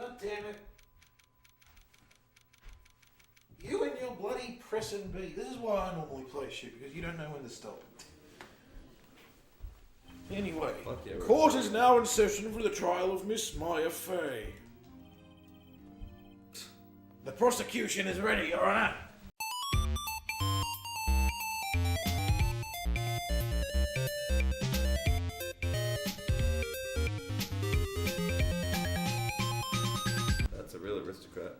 God damn it. You and your bloody press and B. This is why I normally play shit, because you don't know when to stop. Anyway, Yeah, court is now in session for the trial of Miss Maya Fey. The prosecution is ready, Your Honor. That's a real aristocrat.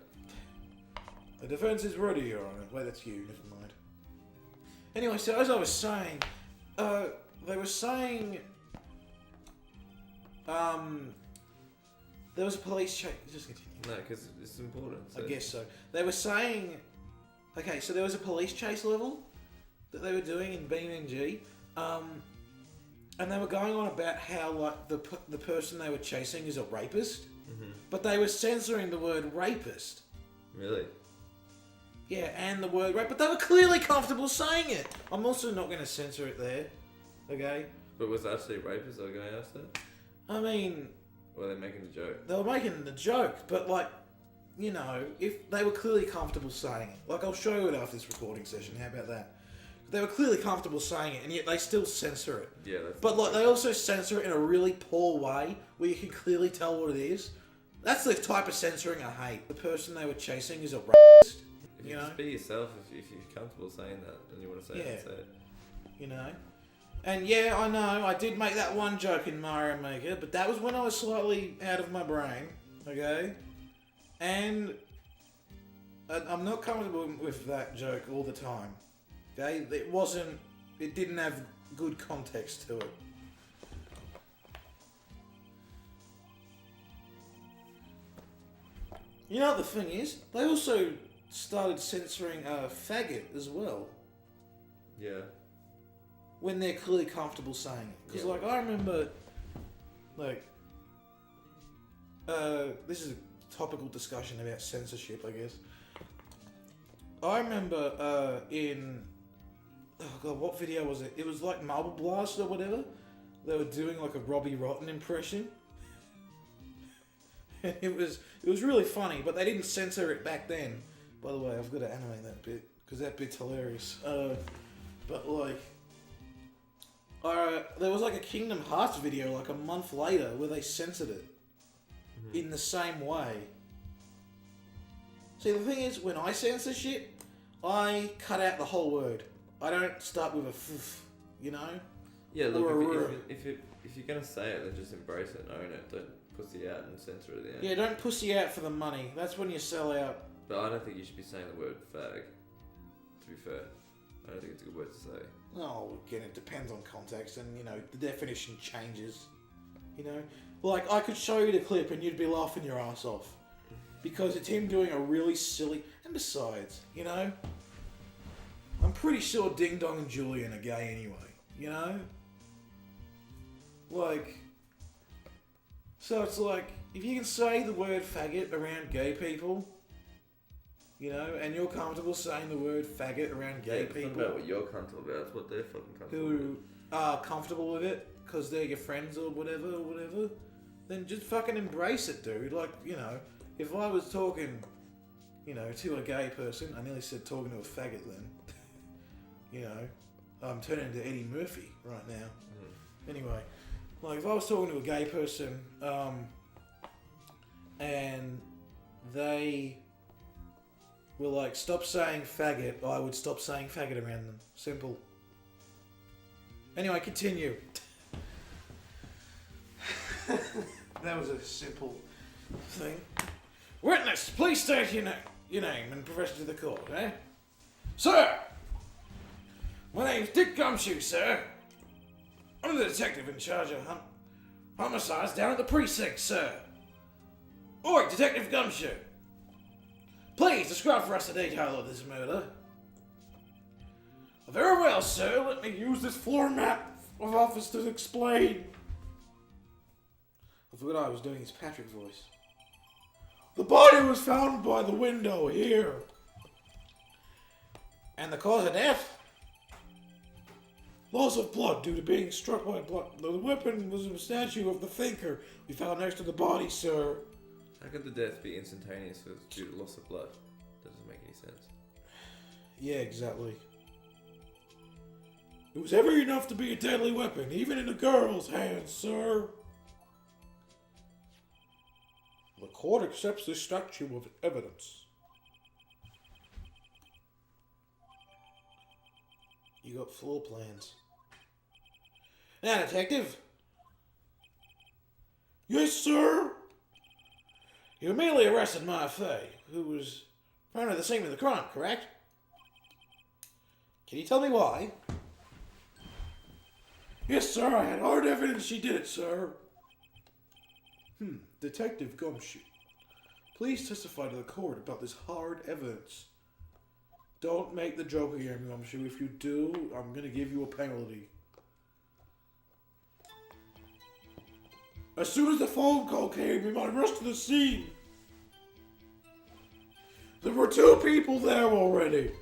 The defense is ready, Your Honor. Wait, that's you. Never mind. Anyway, so as I was saying, they were saying, there was a police chase. Just continue. No, because it's important. So. I guess so. They were saying, okay, so there was a police chase level that they were doing in BMG, and they were going on about how like the person they were chasing is a rapist, but they were censoring the word rapist. Really? Yeah, and the word rape, but they were clearly comfortable saying it. I'm also not going to censor it there, okay? But was it actually rapist they were going after? I mean... Or were they making the joke? They were making the joke, but like, you know, if they were clearly comfortable saying it. Like, I'll show you it after this recording session, how about that? They were clearly comfortable saying it, and yet they still censor it. Yeah, that's... But like, they also censor it in a really poor way, where you can clearly tell what it is. That's the type of censoring I hate. The person they were chasing is a racist. If you just be yourself, if you're comfortable saying that and you want to say it, say it. You know? And yeah, I know, I did make that one joke in Mario Maker, but that was when I was slightly out of my brain, okay? And I'm not comfortable with that joke all the time, okay? It didn't have good context to it. You know what the thing is? They also started censoring faggot as well. Yeah. When they're clearly comfortable saying it. Because, like, I remember, like, this is a topical discussion about censorship, I guess. I remember in, oh god, what video was it? It was like Marble Blast or whatever. They were doing like a Robbie Rotten impression. And it was really funny, but they didn't censor it back then. By the way, I've got to animate that bit, because that bit's hilarious. But like, there was like a Kingdom Hearts video like a month later where they censored it in the same way. See, the thing is, when I censor shit, I cut out the whole word. I don't start with a f, you know? Yeah, look, if you're going to say it, then just embrace it and own it. Don't pussy out and censor it at the end. Yeah, don't pussy out for the money. That's when you sell out. But I don't think you should be saying the word fag, to be fair. I don't think it's a good word to say. Oh, again, it depends on context, and, you know, the definition changes. You know? Like, I could show you the clip and you'd be laughing your ass off. Because it's him doing a really silly... And besides, you know? I'm pretty sure Ding Dong and Julian are gay anyway. You know? Like... So it's like, if you can say the word faggot around gay people... You know, and you're comfortable saying the word faggot around gay people. It's not about what you're comfortable about, it's what they're fucking comfortable with. Who are comfortable with it, because they're your friends or whatever, then just fucking embrace it, dude. Like, you know, if I was talking, you know, to a gay person, I nearly said talking to a faggot then. You know, I'm turning into Eddie Murphy right now. Anyway, like if I was talking to a gay person, and they... were like, stop saying faggot, I would stop saying faggot around them. Simple. Anyway, continue. That was a simple thing. Witness, please state your name and profession to the court, eh? Sir! My name's Dick Gumshoe, sir. I'm the detective in charge of homicides down at the precinct, sir. Oi, Detective Gumshoe. Please describe for us the detail of this murder. Very well, sir. Let me use this floor map of office to explain. I forgot I was doing his Patrick voice. The body was found by the window here. And the cause of death? Loss of blood due to being struck by blood. The weapon was a statue of the thinker we found next to the body, sir. How could the death be instantaneous due to loss of blood? That doesn't make any sense. Yeah, exactly. It was ever enough to be a deadly weapon, even in a girl's hands, sir. The court accepts this statue of evidence. You got floor plans. Now, detective. Yes, sir. You immediately arrested Maya Fey, who was found at the scene of the crime, correct? Can you tell me why? Yes, sir. I had hard evidence she did it, sir. Detective Gumshoe, please testify to the court about this hard evidence. Don't make the joke again, Gumshoe. If you do, I'm going to give you a penalty. As soon as the phone call came, we might rush to the scene. There were 2 people there already.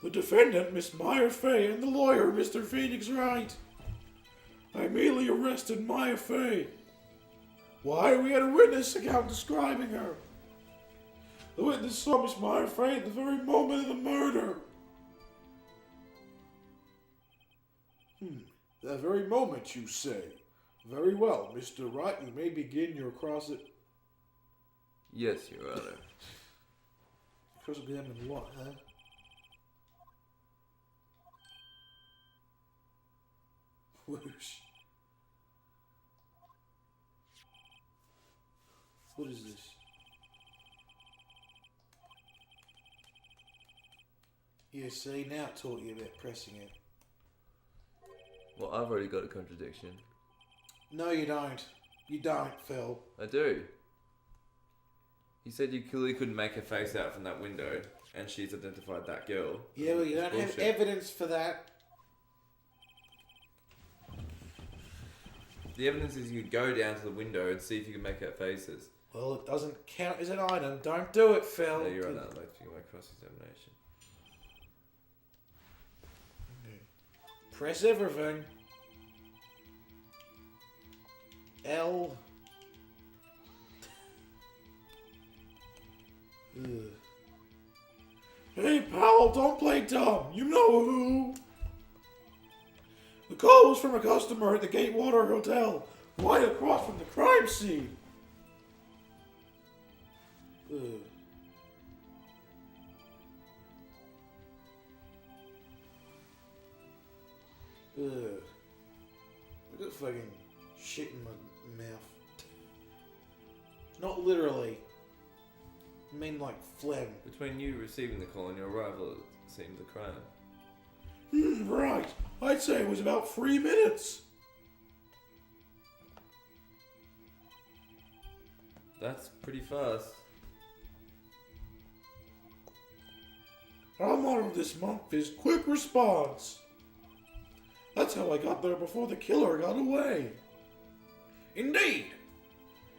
The defendant, Miss Maya Fey, and the lawyer, Mr. Phoenix Wright. I immediately arrested Maya Fey. Why? We had a witness account describing her. The witness saw Miss Maya Fey at the very moment of the murder. That very moment, you say? Very well, Mr. Wright, you may begin your cross it. Yes, Your Honor. Cross-examine what, huh? Whoosh. What is this? Yeah, see, now it taught you about pressing it. Well, I've already got a contradiction. No, you don't. You don't, Phil. I do. You said you clearly couldn't make her face out from that window, and she's identified that girl. Yeah, well, you don't have evidence for that. The evidence is you could go down to the window and see if you can make out faces. Well, it doesn't count as an item. Don't do it, Phil. No, you're right. That makes my cross-examination. Okay. Press everything. L. Ugh. Hey, pal, don't play dumb. You know who. The call was from a customer at the Gatewater Hotel, right across from the crime scene. Ugh. Ugh. I got fucking shit in my mouth. Not literally. I mean like phlegm. Between you receiving the call and your arrival at the scene of the crime. Right. I'd say it was about 3 minutes. That's pretty fast. Our motto this month is quick response. That's how I got there before the killer got away. Indeed.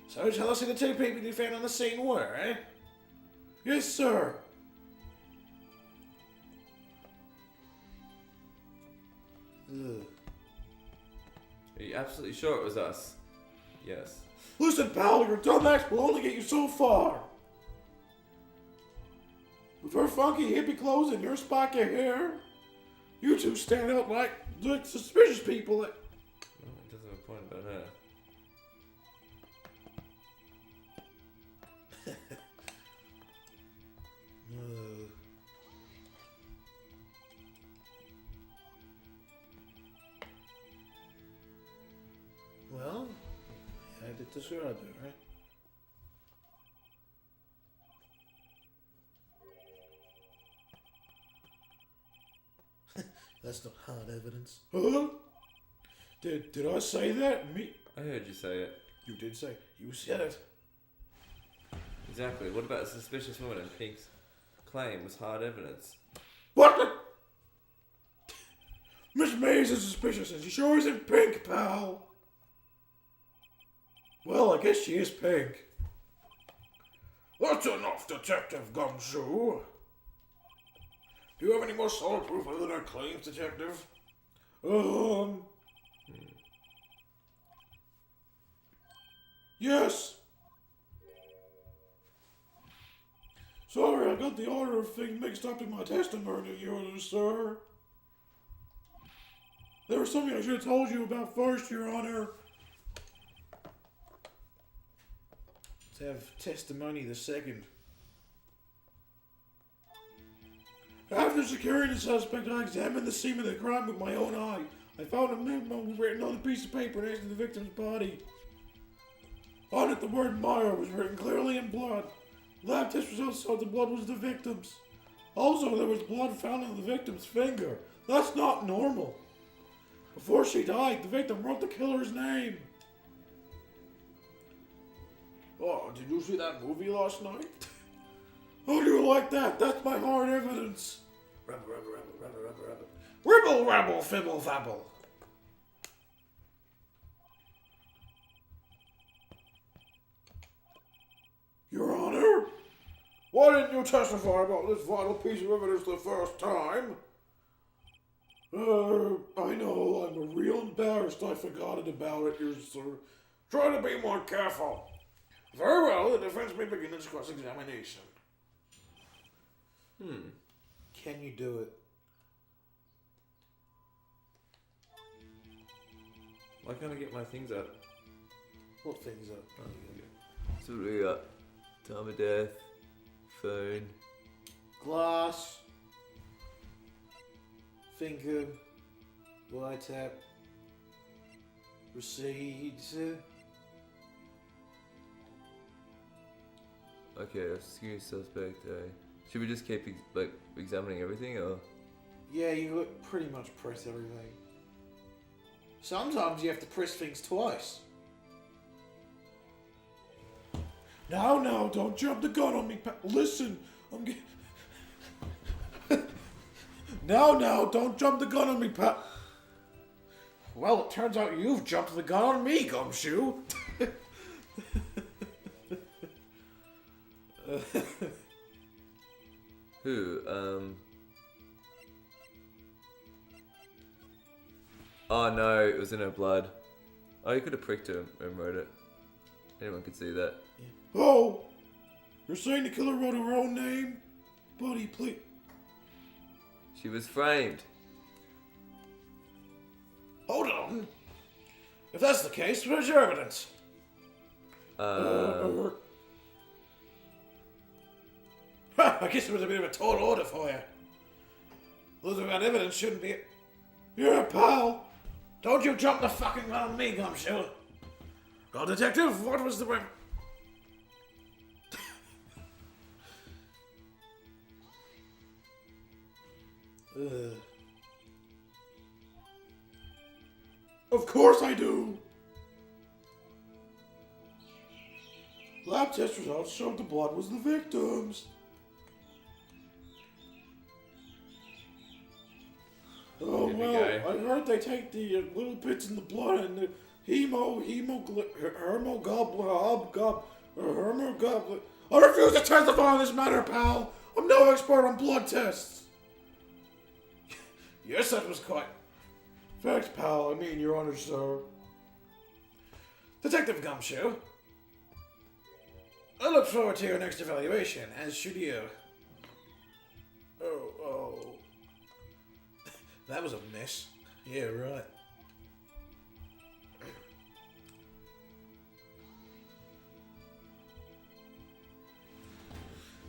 So tell us who the 2 people you found on the scene were, eh? Yes, sir. Ugh. Are you absolutely sure it was us? Yes. Listen, pal, your dumbass will only get you so far. With her funky hippie clothes and your spiky hair, you 2 stand out like suspicious people. Well, it doesn't have a point about her. Well, I did describe it, right? That's not hard evidence. Huh? Did I say that? Me? I heard you say it. You did say. You said it. Exactly. What about a suspicious woman and Pink's claim was hard evidence? What the? Miss Mays is suspicious and she sure isn't pink, pal. Well, I guess she is pink. That's enough, Detective Gumshoe. Do you have any more solid proof other than her claims, Detective? Yes. Sorry, I got the order of things mixed up in my testimony, Your Honor, sir. There was something I should have told you about first, Your Honor. Let's have testimony the second. After securing the suspect, I examined the scene of the crime with my own eye. I found a memo written on a piece of paper next to the victim's body. On it, the word Meyer was written clearly in blood. Lab test results showed the blood was the victim's. Also, there was blood found on the victim's finger. That's not normal. Before she died, the victim wrote the killer's name. Oh, did you see that movie last night? How do you like that? That's my hard evidence. Rubble, rubble, rubble, rubble, rubble, rubble. Ribble, rabble, fibble, fabble. Your Honor? Why didn't you testify about this vital piece of evidence the first time? I know, I'm real embarrassed I forgot it about it, Your Sir. Try to be more careful. Very well, the defense may begin its cross-examination. Can you do it? Why can't I get my things up? What things up? So what do we got? Time of death, phone. Glass. Finger. Wiretap. Receipts. Okay, excuse suspect. Should we just keep examining everything, or? Yeah, you pretty much press everything. Sometimes you have to press things twice. No, don't jump the gun on me, listen, I'm getting... No, don't jump the gun on me, Well, it turns out you've jumped the gun on me, Gumshoe. Who? Oh no, it was in her blood. Oh, you could have pricked her and wrote it. Anyone could see that. Yeah. Oh! You're saying the killer wrote her own name? Buddy, please. She was framed. Hold on. If that's the case, where's your evidence? I guess it was a bit of a tall order for you. Those without evidence shouldn't be... Yeah, pal. Don't you jump the fucking gun on me, Gumshoe. Well, detective, what was the... Of course I do. Lab test results showed the blood was the victim's. Oh, well, I heard they take the little bits in the blood and the hemoglobin. I refuse to testify on this matter, pal. I'm no expert on blood tests. Yes, that was quite... Facts, pal. I mean, Your Honor, sir. Detective Gumshoe. I look forward to your next evaluation, as should you. Oh. That was a mess. Yeah, right.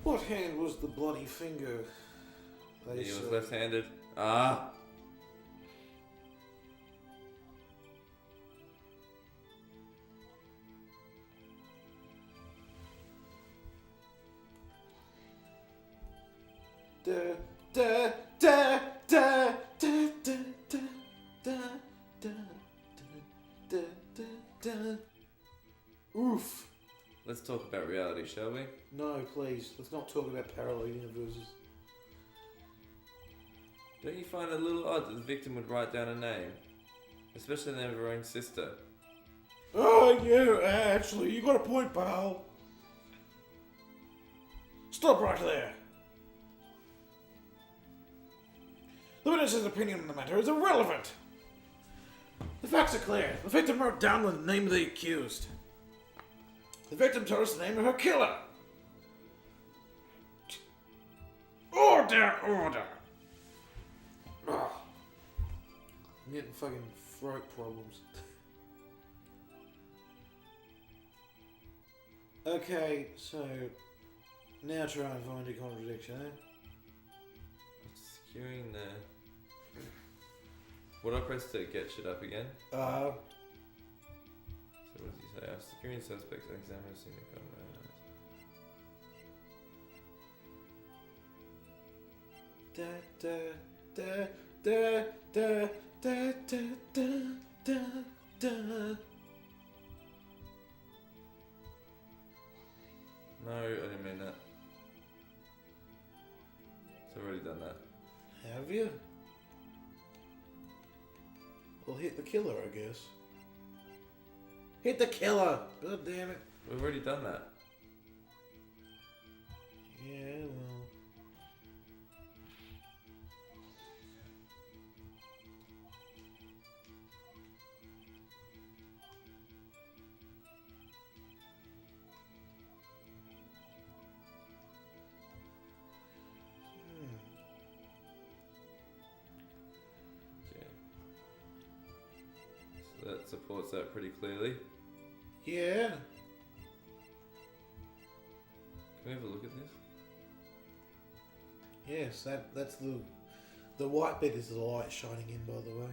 What hand was the bloody finger? He was left-handed. Ah. Oof. Let's talk about reality, shall we? No, please. Let's not talk about parallel universes. Don't you find it a little odd that the victim would write down a name? Especially the name of her own sister. Oh, yeah, actually, you got a point, pal. Stop right there. The witness's opinion on the matter is irrelevant. The facts are clear. The victim wrote down the name of the accused. The victim told us the name of her killer. Order, order. Ugh. I'm getting fucking throat problems. Okay, so now try and find a contradiction, eh? Securing the... Would I press to get shit up again? So what does he say? I'm securing suspects, examiner, senior camera. Da da da da da da da da da. No, I didn't mean that. It's already done that. Have you? Well, hit the killer, I guess. Hit the killer! God damn it. We've already done that. Yeah, well. Okay. So that supports that pretty clearly. Yeah. Can we have a look at this? Yes, that's the white bit is the light shining in, by the way.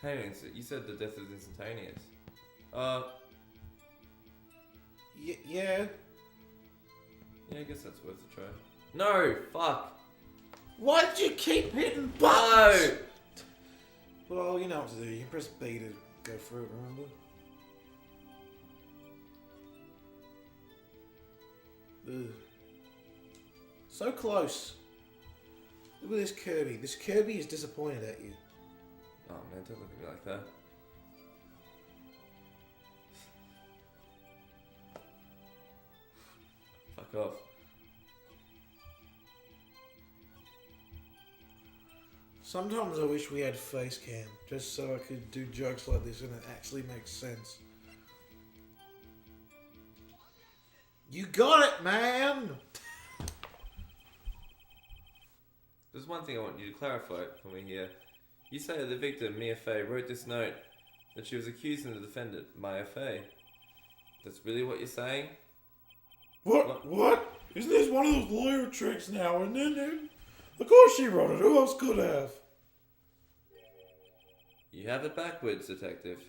Hang on, so you said the death is instantaneous. Yeah. Yeah, I guess that's worth a try. No! Fuck! Why did you keep hitting buttons? No! Well, you know what to do. You can press B to go through it, remember? Ugh. So close. Look at this Kirby. This Kirby is disappointed at you. Oh man, don't look at me like that. Fuck off. Sometimes I wish we had face cam, just so I could do jokes like this and it actually makes sense. You got it, man! There's one thing I want you to clarify for me here. You say that the victim, Mia Fey, wrote this note that she was accusing the defendant, Maya Fey. That's really what you're saying? What? Isn't this one of those lawyer tricks now, isn't it? Of course she wrote it. Who else could have? You have it backwards, detective.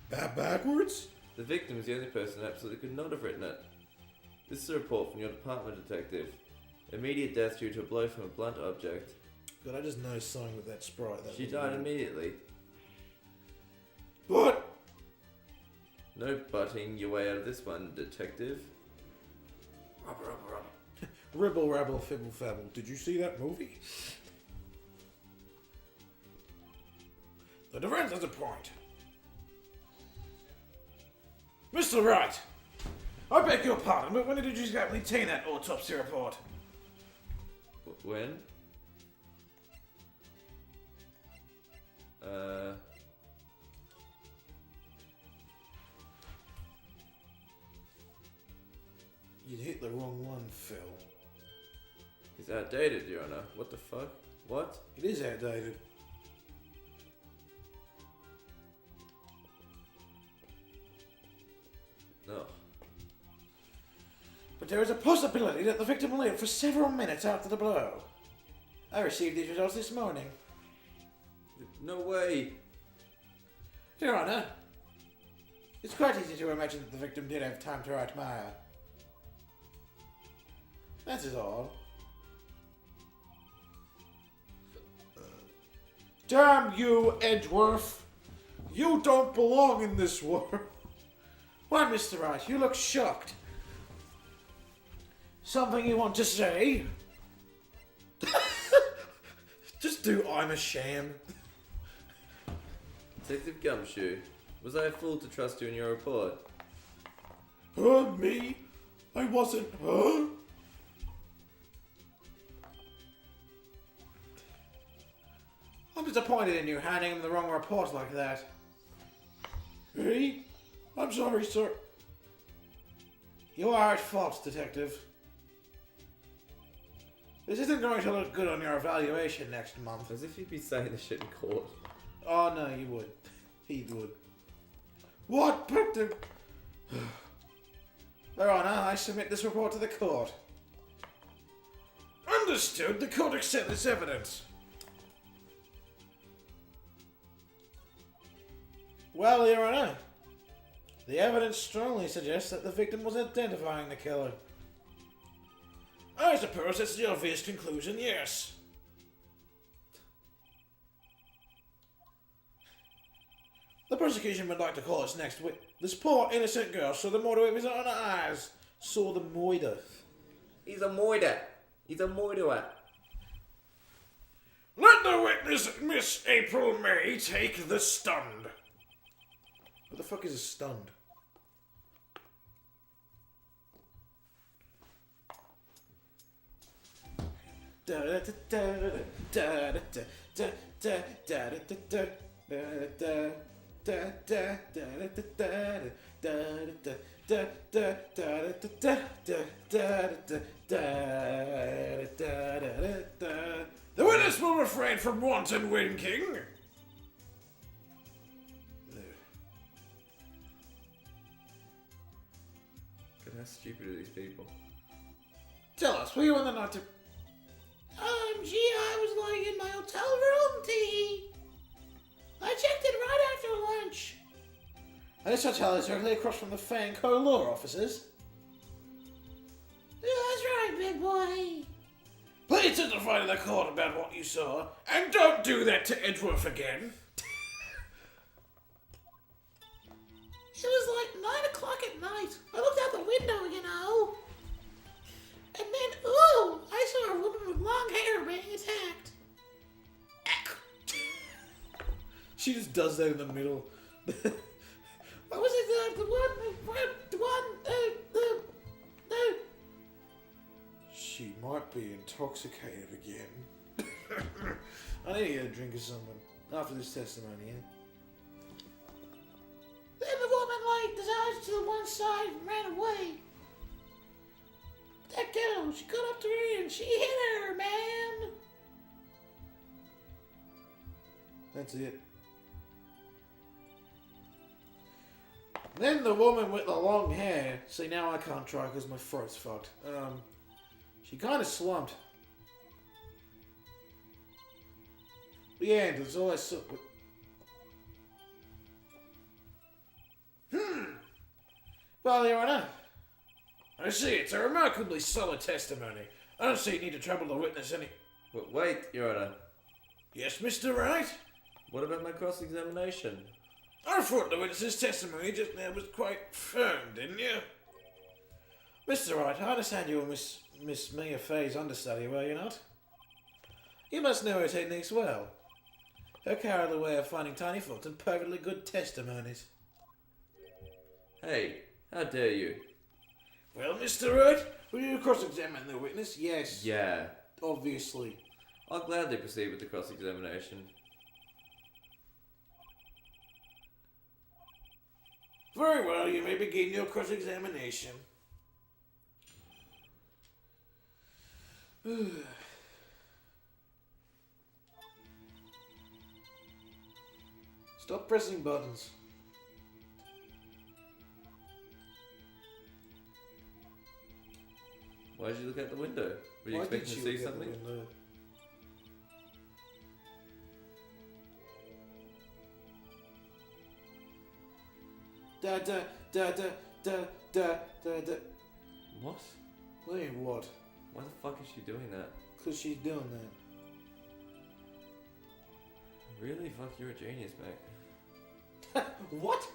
Backwards? The victim is the only person who absolutely could not have written it. This is a report from your department, detective. Immediate death due to a blow from a blunt object. But I just noticed something with that sprite. She died immediately. What? No butting your way out of this one, detective. Rubber. Ribble, rabble, fibble, fabble. Did you see that movie? The defense has a point. Mr. Wright, I beg your pardon, but when did you exactly obtain that autopsy report? When? You'd hit the wrong one, Phil. It's outdated, Your Honor. What the fuck? What? It is outdated. No. But there is a possibility that the victim lived for several minutes after the blow. I received these results this morning. No way. Your Honor, it's quite easy to imagine that the victim did have time to write Maya. That is all. Damn you, Edgeworth! You don't belong in this world. Why, Mr. Wright, you look shocked. Something you want to say? Just do I'm a sham. Detective Gumshoe, was I a fool to trust you in your report? Me? I wasn't, disappointed in you handing him the wrong report like that. Really? I'm sorry, sir. You are at fault, Detective. This isn't going to look good on your evaluation next month. As if you'd be saying this shit in court. Oh, no, you would. He would. What? But the... Your Honor, I submit this report to the court. Understood. The court accepts this evidence. Well, Your Honor, the evidence strongly suggests that the victim was identifying the killer. I suppose that's the obvious conclusion, yes. The prosecution would like to call its next witness. This poor innocent girl saw the murder with his own eyes. Saw the murder. He's a murderer. He's a murderer. Let the witness, Miss April May, take the stand. What the fuck is a stunned? The witness will refrain from wanton winking. God, how stupid are these people? Tell us, were you in the night to... Gee, I was lying in my hotel room, T. I checked it right after lunch. And this hotel is directly across from the Fanco law offices. Yeah, that's right, big boy. Please testify to the court about what you saw, and don't do that to Edgeworth again. It was like 9 o'clock at night. I looked out the window, you know. And then, ooh, I saw a woman with long hair being attacked. She just does that in the middle. What was it? The one. She might be intoxicated again. I need to get a drink or something after this testimony, yeah? Then the woman, dodged to the one side and ran away. That girl, she got up to her and she hit her, man. That's it. Then the woman with the long hair. See, now I can't try because my throat's fucked. She kind of slumped. The end. That's all I saw. Well, Your Honor, I see it's a remarkably solid testimony. I don't see you need to trouble the witness any... Wait, Your Honor. Yes, Mr. Wright? What about my cross-examination? I thought the witness's testimony just now was quite firm, didn't you? Mr. Wright, I understand you were Miss Mia Fay's understudy, were you not? You must know her techniques well. Her carried the way of finding tiny faults and perfectly good testimonies. Hey, how dare you? Well, Mr. Wright, will you cross-examine the witness? Yes. Yeah. Obviously. I'll gladly proceed with the cross-examination. Very well, you may begin your cross-examination. Stop pressing buttons. Why did you look out the window? Were you expecting to see something? What? Wait, what? Why the fuck is she doing that? Because she's doing that. Really? Fuck, you're a genius, mate. What?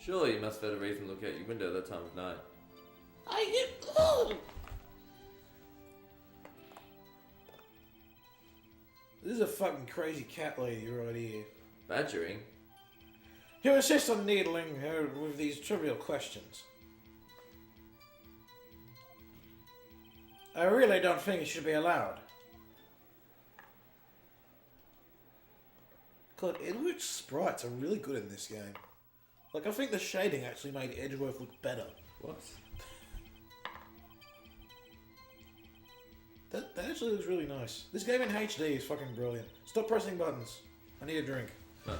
Surely you must have had a reason to look out your window at that time of night. This is a fucking crazy cat lady right here. Badgering? You insist on needling her with these trivial questions. I really don't think it should be allowed. God, Edward's sprites are really good in this game. Like, I think the shading actually made Edgeworth look better. What? That actually looks really nice. This game in HD is fucking brilliant. Stop pressing buttons. I need a drink. No.